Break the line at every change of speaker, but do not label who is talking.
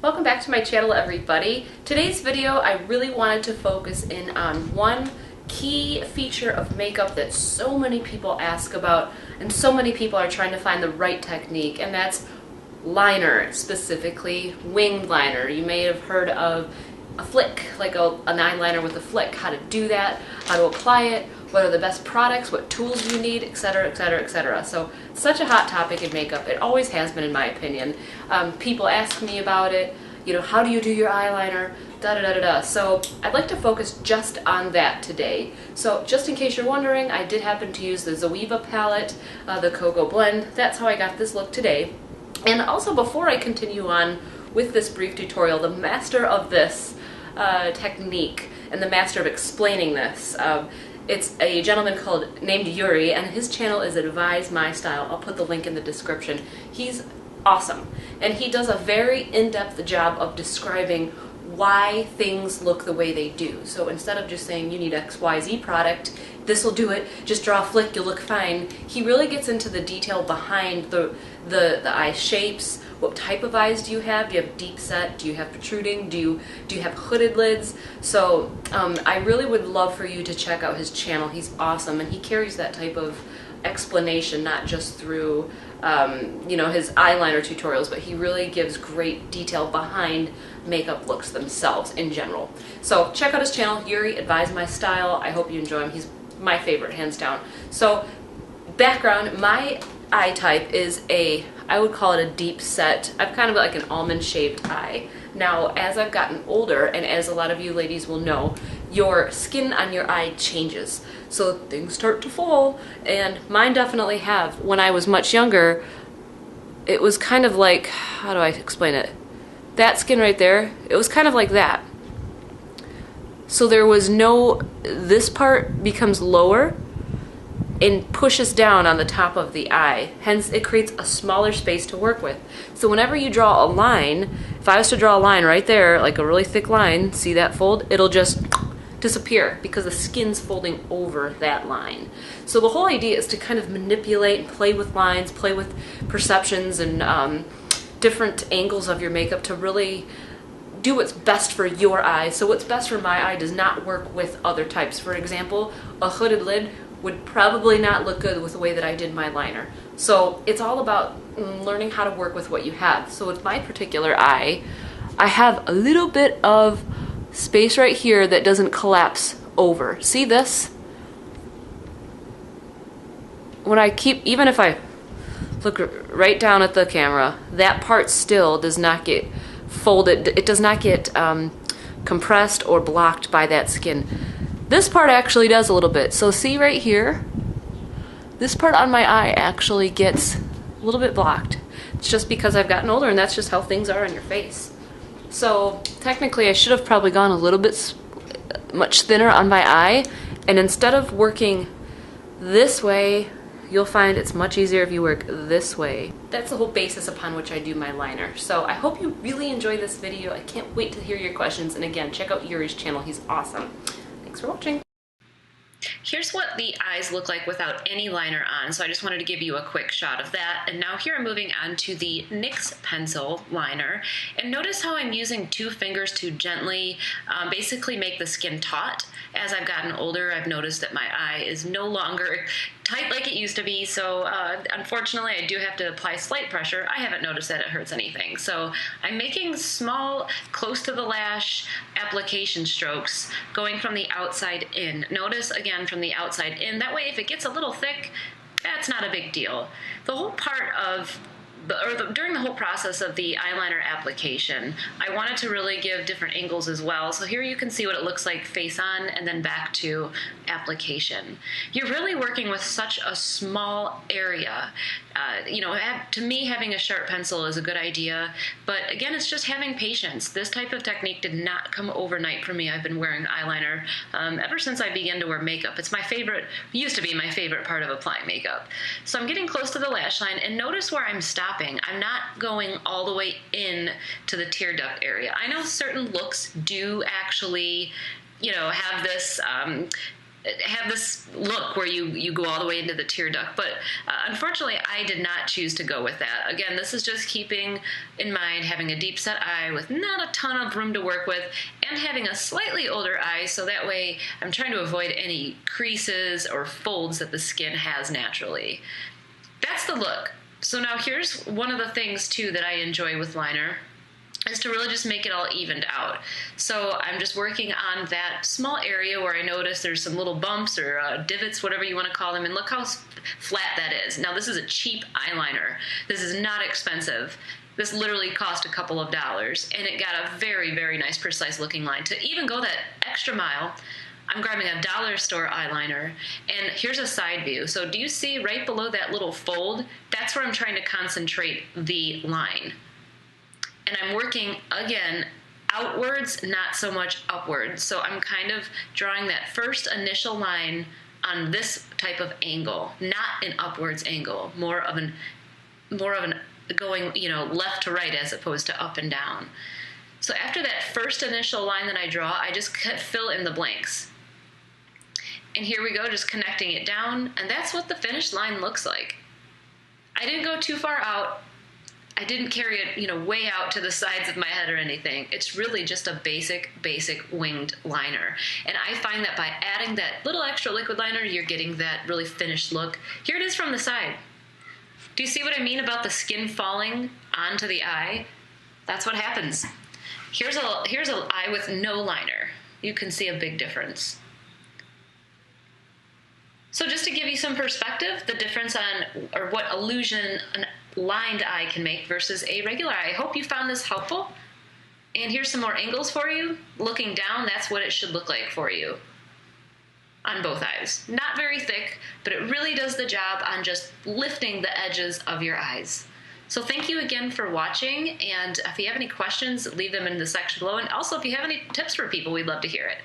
Welcome back to my channel, everybody. Today's video, I really wanted to focus in on one key feature of makeup that so many people ask about and so many people are trying to find the right technique, and that's liner, specifically winged liner. You may have heard of a flick, like an eyeliner with a flick, how to do that, how to apply it, what are the best products, what tools you need, etc., etc., etc. So, such a hot topic in makeup. It always has been, in my opinion. People ask me about it, you know, how do you do your eyeliner, da-da-da-da-da. So, I'd like to focus just on that today. So, just in case you're wondering, I did happen to use the Zoeva palette, the Cocoa Blend. That's how I got this look today. And also, before I continue on with this brief tutorial, the master of this technique and the master of explaining this, it's a gentleman named Yuri, and his channel is Advise My Style. I'll put the link in the description. He's awesome, and he does a very in-depth job of describing why things look the way they do. So instead of just saying you need XYZ product, this will do it, just draw a flick, you'll look fine, he really gets into the detail behind the eye shapes. What type of eyes do you have? Do you have deep set? Do you have protruding? Do you have hooded lids? So I really would love for you to check out his channel. He's awesome, and he carries that type of explanation not just through you know, his eyeliner tutorials, but he really gives great detail behind makeup looks themselves in general. So check out his channel, Yuri Advise My Style. I hope you enjoy him. He's my favorite, hands down. So background, my eye type is I would call it a deep set. I've kind of like an almond shaped eye. Now, as I've gotten older, and as a lot of you ladies will know, your skin on your eye changes. So things start to fall, and mine definitely have. When I was much younger, it was kind of like, how do I explain it? That skin right there, it was kind of like that. So there was this part becomes lower and pushes down on the top of the eye. Hence, it creates a smaller space to work with. So whenever you draw a line, if I was to draw a line right there, like a really thick line, see that fold? It'll just disappear because the skin's folding over that line. So the whole idea is to kind of manipulate and play with lines, play with perceptions and different angles of your makeup to really do what's best for your eye. So what's best for my eye does not work with other types. For example, a hooded lid would probably not look good with the way that I did my liner. So it's all about learning how to work with what you have. So with my particular eye, I have a little bit of space right here that doesn't collapse over. See this? When I even if I look right down at the camera, that part still does not get folded. It does not get compressed or blocked by that skin. This part actually does a little bit. So see right here, this part on my eye actually gets a little bit blocked. It's just because I've gotten older, and that's just how things are on your face. So technically I should have probably gone a little bit much thinner on my eye, and instead of working this way, you'll find it's much easier if you work this way. That's the whole basis upon which I do my liner. So I hope you really enjoy this video. I can't wait to hear your questions, and again, check out Yuri's channel. He's awesome. Thanks for watching. Here's what the eyes look like without any liner on, so I just wanted to give you a quick shot of that. And now here I'm moving on to the NYX pencil liner. And notice how I'm using two fingers to gently basically make the skin taut. As I've gotten older, I've noticed that my eye is no longer tight like it used to be, so unfortunately I do have to apply slight pressure. I haven't noticed that it hurts anything. So I'm making small, close to the lash application strokes going from the outside in. Notice again from the outside in. That way if it gets a little thick, that's not a big deal. The whole part of during the whole process of the eyeliner application, I wanted to really give different angles as well. So here you can see what it looks like face on and then back to application. You're really working with such a small area. You know, to me, having a sharp pencil is a good idea, but again, it's just having patience. This type of technique did not come overnight for me. I've been wearing eyeliner ever since I began to wear makeup. It's my favorite, used to be my favorite part of applying makeup. So I'm getting close to the lash line, and notice where I'm stopping. I'm not going all the way in to the tear duct area. I know certain looks do actually, you know, have this have this look where you go all the way into the tear duct. But unfortunately, I did not choose to go with that. Again, this is just keeping in mind having a deep set eye with not a ton of room to work with, and having a slightly older eye, so that way I'm trying to avoid any creases or folds that the skin has naturally. That's the look. So now here's one of the things too that I enjoy with liner, is to really just make it all evened out. So I'm just working on that small area where I notice there's some little bumps or divots, whatever you want to call them, and look how flat that is. Now this is a cheap eyeliner. This is not expensive. This literally cost a couple of dollars, and it got a very, very nice, precise looking line. To even go that extra mile, I'm grabbing a dollar store eyeliner, and here's a side view. So do you see right below that little fold? That's where I'm trying to concentrate the line. And I'm working, again, outwards, not so much upwards. So I'm kind of drawing that first initial line on this type of angle, not an upwards angle, more of an going, left to right as opposed to up and down. So after that first initial line that I draw, I just fill in the blanks. And here we go, just connecting it down, and that's what the finished line looks like. I didn't go too far out. I didn't carry it, way out to the sides of my head or anything. It's really just a basic winged liner. And I find that by adding that little extra liquid liner, you're getting that really finished look. Here it is from the side. Do you see what I mean about the skin falling onto the eye? That's what happens. Here's an eye with no liner. You can see a big difference. So just to give you some perspective, the difference or what illusion an lined eye can make versus a regular eye. I hope you found this helpful. And here's some more angles for you. Looking down, that's what it should look like for you on both eyes. Not very thick, but it really does the job on just lifting the edges of your eyes. So thank you again for watching, and if you have any questions, leave them in the section below. And also, if you have any tips for people, we'd love to hear it.